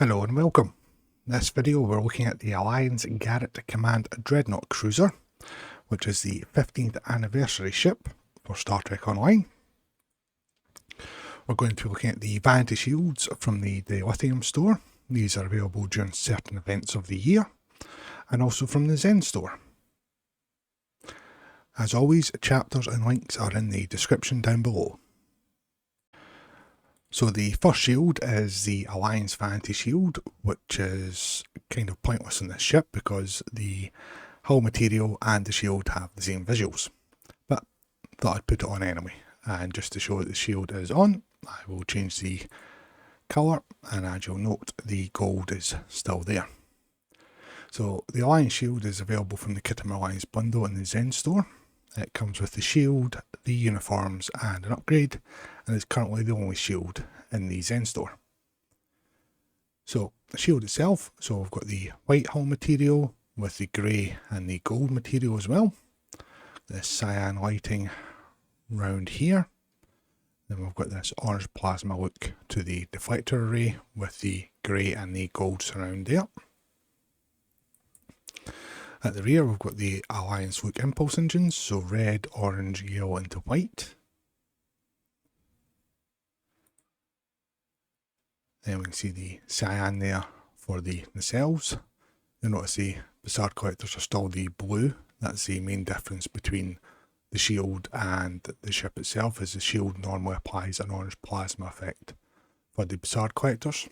Hello and welcome. In this video we're looking at the Alliance Garrett Command Dreadnaught cruiser, which is the 15th anniversary ship for Star Trek Online. We're going to be looking at the Vanity shields from the Dilithium store. These are available during certain events of the year, and also from the Zen store. As always, chapters and links are in the description down below. So the first shield is the Alliance Vanity shield, which is kind of pointless in this ship because the hull material and the shield have the same visuals. But thought I'd put it on anyway, and just to show that the shield is on, I will change the colour, and as you'll note, the gold is still there. So the Alliance shield is available from the Kit and Alliance bundle in the Zen store. It comes with the shield, the uniforms and an upgrade, and is currently the only shield in the Zen store. So the shield itself, so we've got the white hull material with the grey and the gold material as well. This cyan lighting round here. Then we've got this orange plasma look to the deflector array with the grey and the gold surround there. At the rear we've got the Alliance look impulse engines, so red, orange, yellow into white. Then we can see the cyan there for the nacelles. You'll notice the Bassard collectors are still the blue. That's the main difference between the shield and the ship itself, as the shield normally applies an orange plasma effect for the Bassard collectors.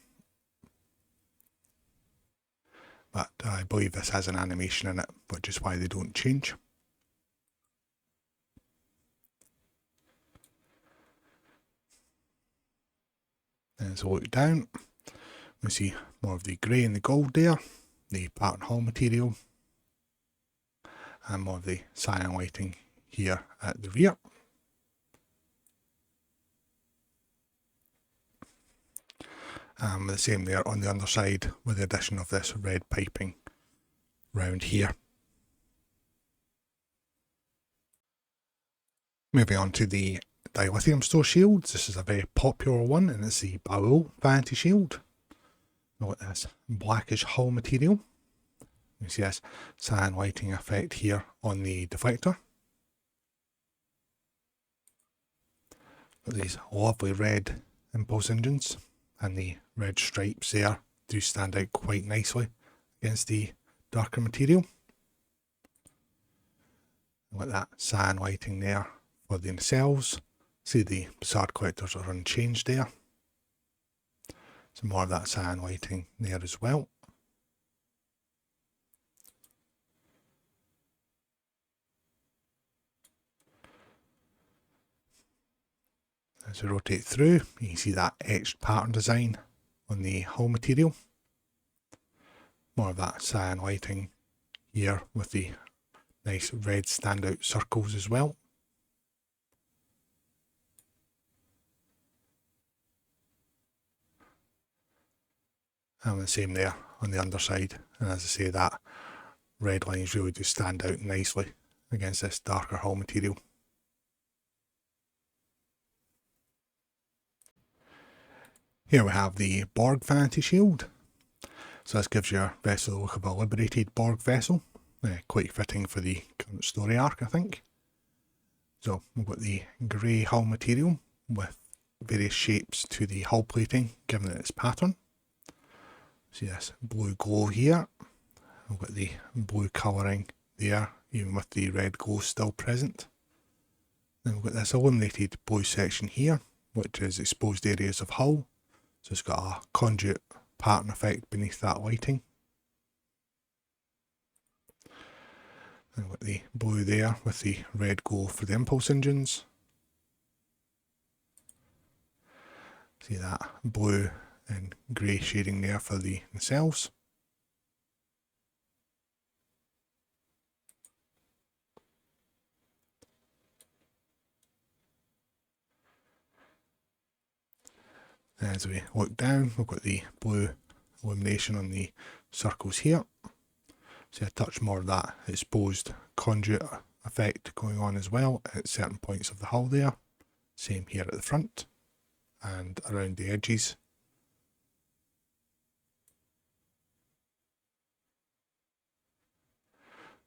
But I believe this has an animation in it, which is why they don't change. As we look down, we see more of the grey and the gold there, the pattern hull material, and more of the cyan lighting here at the rear. The same there on the underside with the addition of this red piping round here. Moving on to the Dilithium store shields. This is a very popular one, and it's the Baul Vanity shield. Look at this blackish hull material. You see this cyan lighting effect here on the deflector. Got these lovely red impulse engines, and the red stripes there do stand out quite nicely against the darker material. Look at that cyan lighting there for the nacelles. See the Bassard collectors are unchanged there. Some more of that cyan lighting there as well. As we rotate through, you can see that etched pattern design on the hull material. More of that cyan lighting here with the nice red standout circles as well. And the same there on the underside, and as I say, that red lines really do stand out nicely against this darker hull material. Here we have the Borg Vanity shield. So this gives your vessel the look of a liberated Borg vessel, quite fitting for the current story arc, I think. So we've got the grey hull material with various shapes to the hull plating given its pattern. See this blue glow here. We've got the blue colouring there, even with the red glow still present. Then we've got this illuminated blue section here, which is exposed areas of hull. So it's got a conduit pattern effect beneath that lighting. Then we've got the blue there with the red glow for the impulse engines. See that blue and grey shading there for the nacelles. As we look down, we've got the blue illumination on the circles here. See a touch more of that exposed conduit effect going on as well at certain points of the hull there. Same here at the front and around the edges.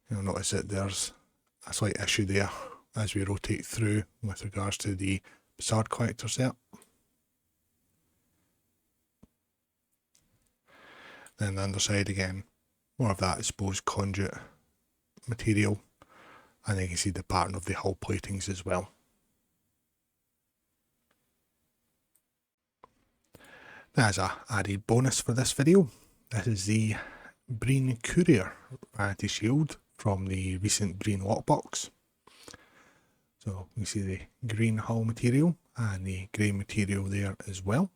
You'll notice that there's a slight issue there as we rotate through with regards to the facade collectors there. Then the underside again, more of that exposed conduit material, and you can see the pattern of the hull platings as well. As an added bonus for this video, this is the Breen Courier Vanity Shield from the recent Breen lockbox. So you see the green hull material and the grey material there as well.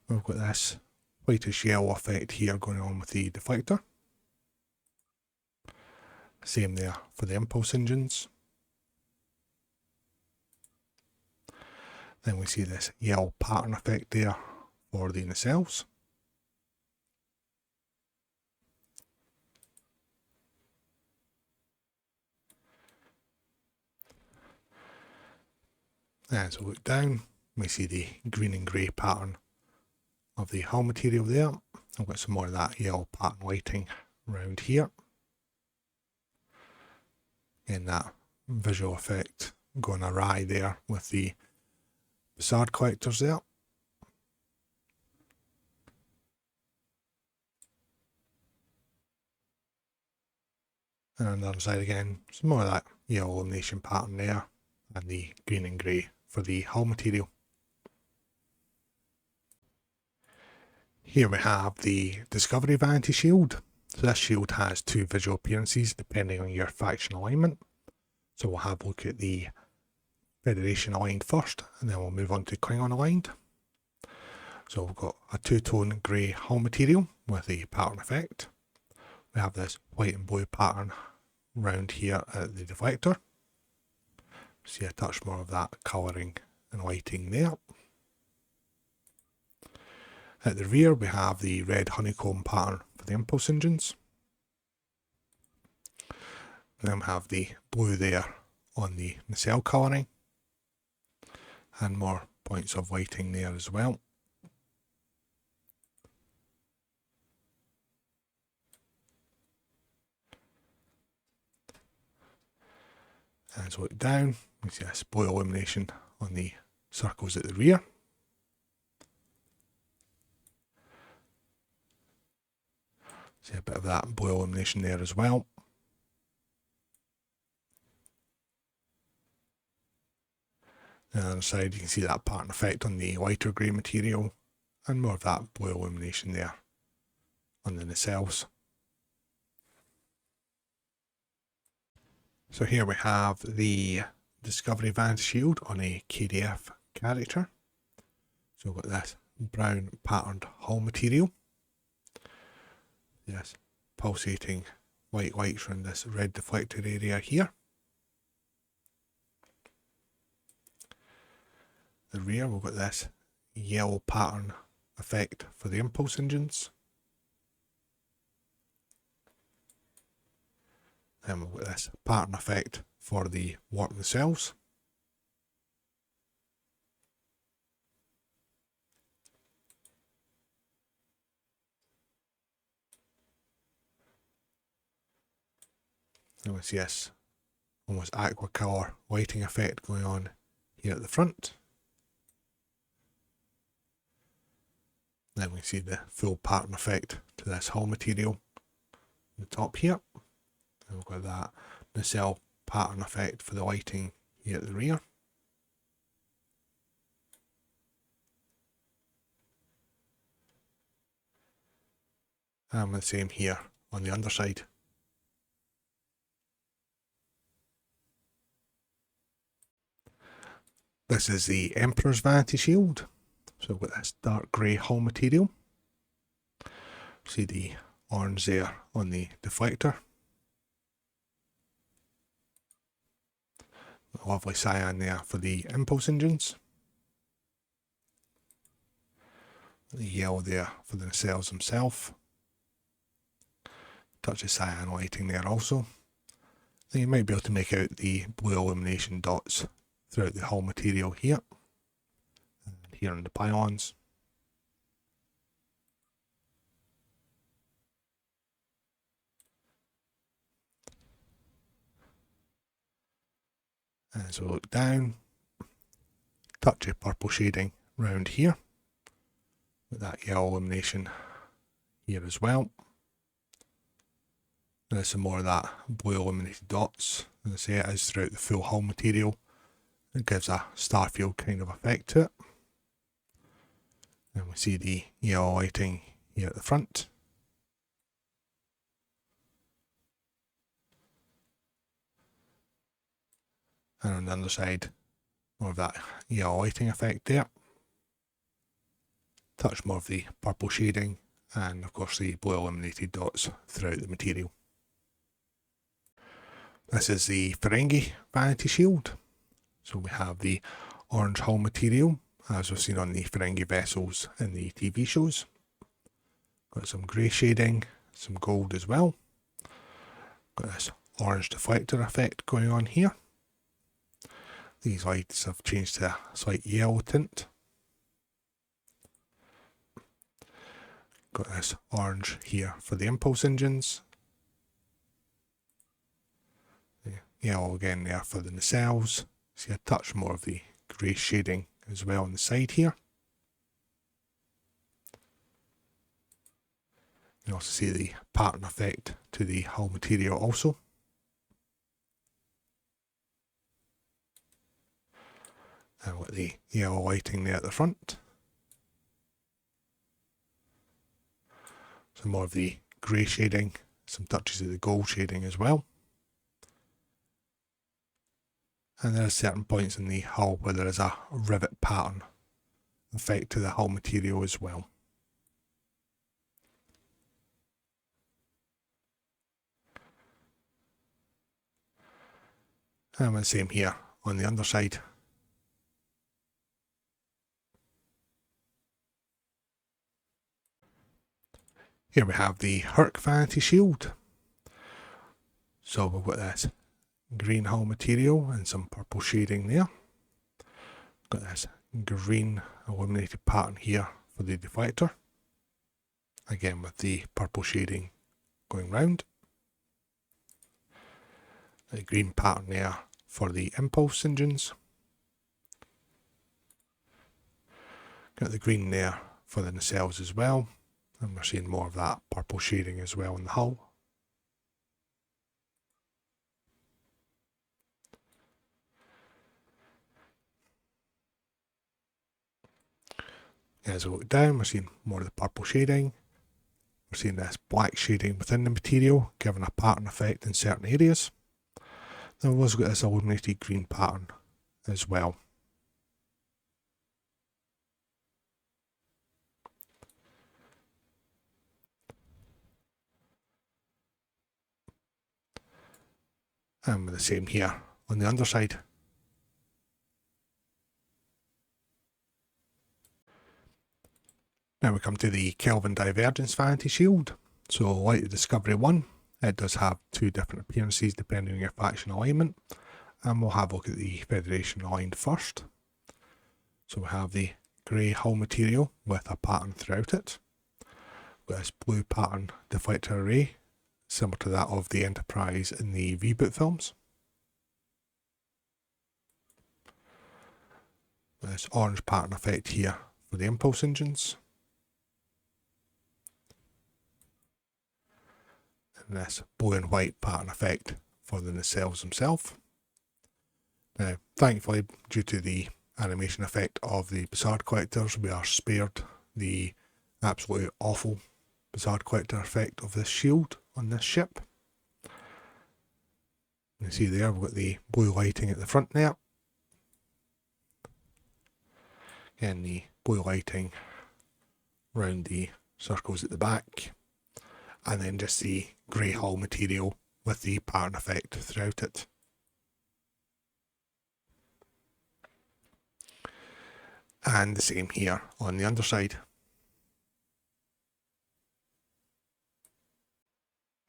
We've got this whitish yellow effect here going on with the deflector. Same there for the impulse engines. Then we see this yellow pattern effect there for the nacelles. As we look down, we see the green and grey pattern of the hull material there. I've got some more of that yellow pattern lighting around here. And that visual effect going awry there with the facade collectors there. And on the other side again, some more of that yellow illumination pattern there, and the green and grey for the hull material. Here we have the Discovery Vanity Shield. So this shield has two visual appearances depending on your faction alignment. So we'll have a look at the Federation aligned first, and then we'll move on to Klingon aligned. So we've got a two-tone grey hull material with a pattern effect. We have this white and blue pattern round here at the deflector. See a touch more of that colouring and lighting there. At the rear we have the red honeycomb pattern for the impulse engines. And then we have the blue there on the nacelle colouring. And more points of lighting there as well. As we look down, we see this blue illumination on the circles at the rear. See a bit of that blue illumination there as well. And on the other side you can see that pattern effect on the lighter grey material, and more of that blue illumination there on the nacelles. So here we have the Discovery Vanity Shield on a KDF character. So we've got this brown patterned hull material. Yes, pulsating white lights around this red deflector area here. The rear we've got this yellow pattern effect for the impulse engines. Then we've got this pattern effect for the warp nacelles. And we see this almost aqua colour lighting effect going on here at the front. Then we see the full pattern effect to this hull material on the top here. And we've got that nacelle pattern effect for the lighting here at the rear. And the same here on the underside. This is the Emperor's Vanity Shield. So we've got this dark grey hull material. See the orange there on the deflector. A lovely cyan there for the impulse engines. The yellow there for the nacelles themselves. Touch of cyan lighting there also. Then you might be able to make out the blue illumination dots throughout the hull material here. And here on the pylons. As we look down, touch of purple shading round here, with that yellow illumination here as well. There's some more of that blue illuminated dots. As I say, it is throughout the full hull material. It gives a starfield kind of effect to it. And we see the yellow lighting here at the front. And on the underside, more of that yellow lighting effect there. Touch more of the purple shading, and of course the blue illuminated dots throughout the material. This is the Ferengi Vanity Shield. So we have the orange hull material, as we've seen on the Ferengi vessels in the TV shows. Got some grey shading, some gold as well. Got this orange deflector effect going on here. These lights have changed to a slight yellow tint. Got this orange here for the impulse engines. Yellow again there for the nacelles. See a touch more of the grey shading as well on the side here. You can also see the pattern effect to the hull material also. And with the yellow lighting there at the front. Some more of the grey shading, some touches of the gold shading as well. And there are certain points in the hull where there is a rivet pattern effect to the hull material as well. And the same here on the underside. Here we have the Hur'q Vanity Shield. So we've got this green hull material and some purple shading there. Got this green illuminated pattern here for the deflector. Again with the purple shading going round. The green pattern there for the impulse engines. Got the green there for the nacelles as well. And we're seeing more of that purple shading as well in the hull. As we look down, we're seeing more of the purple shading. We're seeing this black shading within the material, giving a pattern effect in certain areas. Then we've also got this illuminated green pattern as well. And with the same here on the underside. Now we come to the Kelvin Divergence Vanity Shield. So like the Discovery one, it does have two different appearances depending on your faction alignment. And we'll have a look at the Federation aligned first. So we have the grey hull material with a pattern throughout it. We've got this blue pattern deflector array, similar to that of the Enterprise in the reboot films. This orange pattern effect here for the impulse engines. And this blue and white pattern effect for the nacelles themselves. Now, thankfully, due to the animation effect of the Bizarre Collectors, we are spared the absolutely awful Bizarre Collector effect of this shield on this ship. You can see there we've got the blue lighting at the front there. Again, the blue lighting around the circles at the back. And then just the grey hull material with the pattern effect throughout it. And the same here on the underside.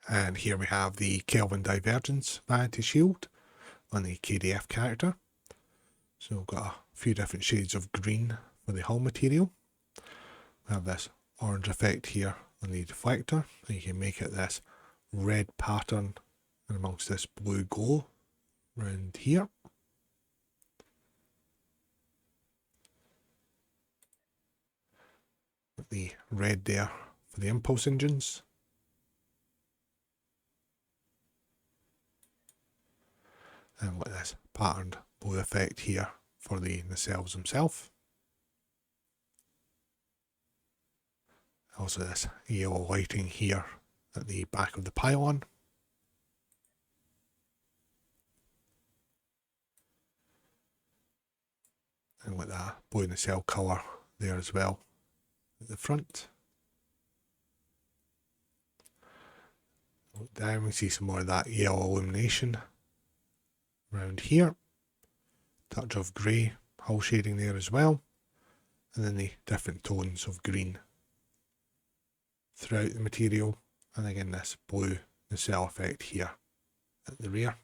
And here we have the Kelvin Divergence Vanity Shield on the KDF character. So we've got a few different shades of green for the hull material. We have this orange effect here on the deflector. And you can make it this red pattern amongst this blue glow around here. Got the red there for the impulse engines. And got this patterned blue effect here for the nacelles themselves. Also this yellow lighting here at the back of the pylon. And with that blue nacelle colour there as well at the front. Look down, we see some more of that yellow illumination around here. Touch of grey, hull shading there as well. And then the different tones of green throughout the material. And again this blue nacelle effect here at the rear.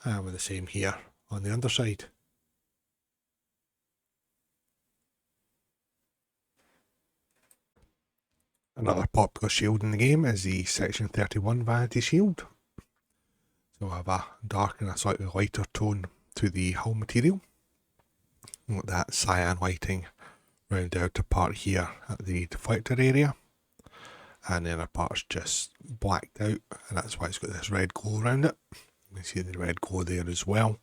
And with the same here on the underside. Another popular shield in the game is the Section 31 Vanity shield. So I have a dark and a slightly lighter tone to the hull material. With that cyan lighting round the outer part here at the deflector area. And the inner part's just blacked out, and that's why it's got this red glow around it. You can see the red glow there as well.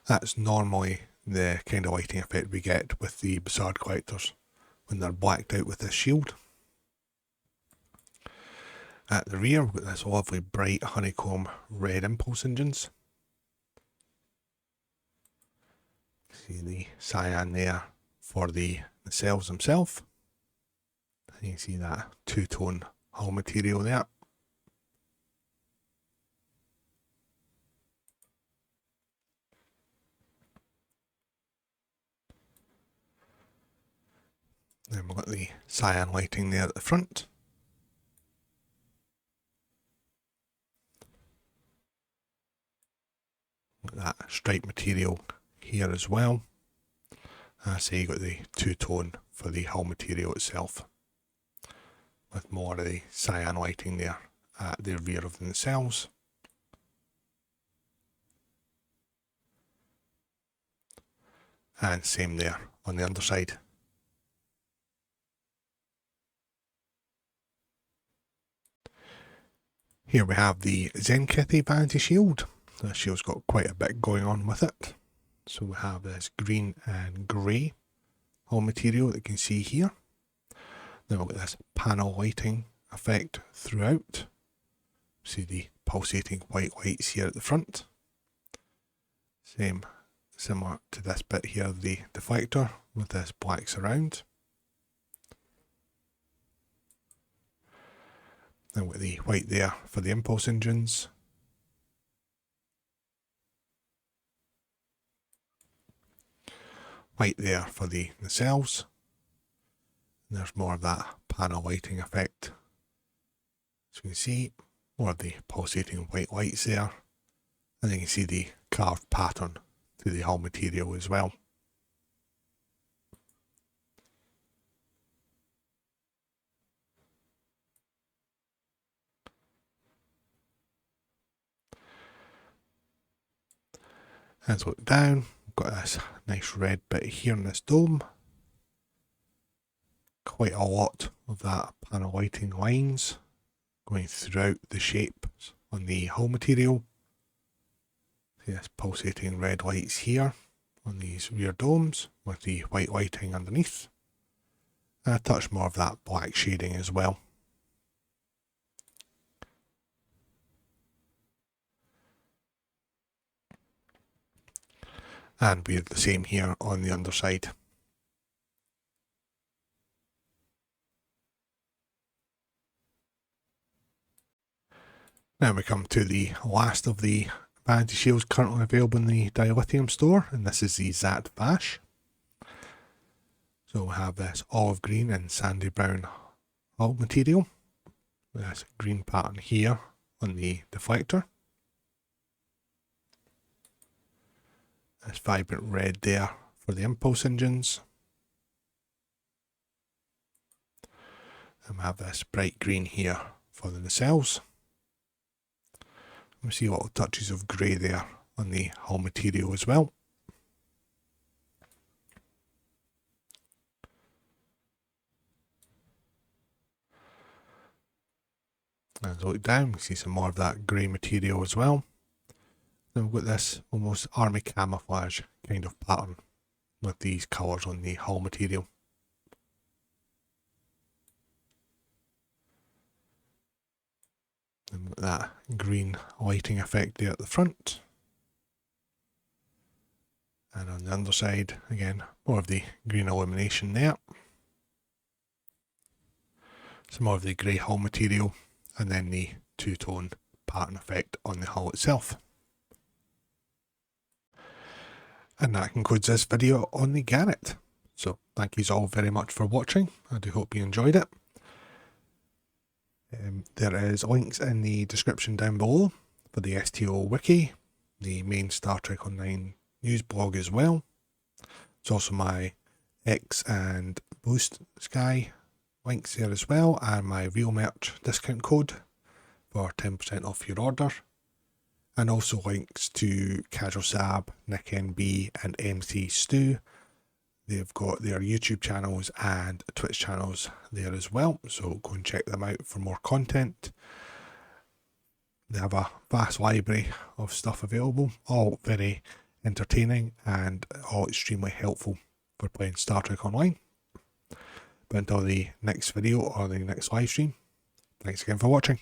That's normally the kind of lighting effect we get with the Bassard collectors when they're blacked out with this shield. At the rear, we've got this lovely bright honeycomb red impulse engines. See the cyan there for the nacelles themselves. You can see that two-tone hull material there. Then we've got the cyan lighting there at the front. That stripe material here as well. I say you got the two-tone for the hull material itself, with more of the cyan lighting there at the rear of the nacelles. And same there on the underside. Here we have the Tzenkethi Vanity shield. The shield's got quite a bit going on with it. So we have this green and grey hull material that you can see here. Then we've got this panel lighting effect throughout. See the pulsating white lights here at the front. Similar to this bit here, the deflector with this black surround. Then with the white there for the impulse engines. White there for the nacelles. And there's more of that panel lighting effect. As you can see, more of the pulsating white lights there. And you can see the carved pattern to the hull material as well. Let's look down. We've got this nice red bit here in this dome. Quite a lot of that panel lighting lines going throughout the shapes on the hull material. See this pulsating red lights here on these rear domes with the white lighting underneath. And a touch more of that black shading as well. And we have the same here on the underside. Now we come to the last of the Vanity shields currently available in the Dilithium store, and this is the Zhat Vash. So we have this olive green and sandy brown hull material, with this green pattern here on the deflector. This vibrant red there for the impulse engines. And we have this bright green here for the nacelles. We see little touches of grey there on the hull material as well. As I look down, we see some more of that grey material as well. Then we've got this almost army camouflage kind of pattern with these colours on the hull material. And that green lighting effect there at the front. And on the underside, again, more of the green illumination there. Some more of the grey hull material, and then the two-tone pattern effect on the hull itself. And that concludes this video on the Garrett. So thank you all very much for watching. I do hope you enjoyed it. There is links in the description down below for the STO wiki, the main Star Trek Online news blog as well. It's also my X and Boost Sky links there as well, and my real merch discount code for 10% off your order. And also links to Casual Sab, Nick NB and MC Stu. They've got their YouTube channels and Twitch channels there as well, so go and check them out for more content. They have a vast library of stuff available, all very entertaining and all extremely helpful for playing Star Trek Online. But until the next video or the next live stream, thanks again for watching.